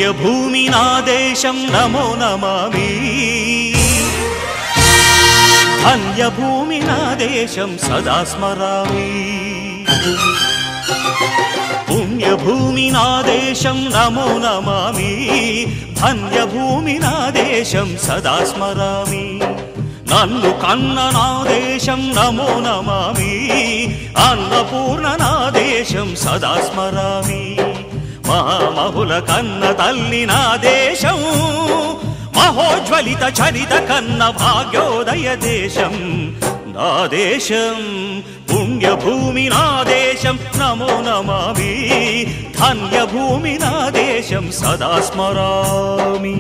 పుణ్యభూమి నా దేశం నమో నమామి ధన్యభూమి నా దేశం సదా స్మరామి పుణ్యభూమి నా దేశం నమో నమామి ధన్యభూమి నా దేశం సదా స్మరామి నన్ను కన్న నా దేశం నమో నమామి అన్నపూర్ణ నా దేశం సదా స్మరామి మహామహుల కన్న తల్లి నా దేశం మహోజ్వలిత చరిత కన్న భాగ్యోదయ దేశం నా దేశం పుణ్యభూమి నా దేశం నమో నమామి ధన్యభూమి నా దేశం సదా స్మరామి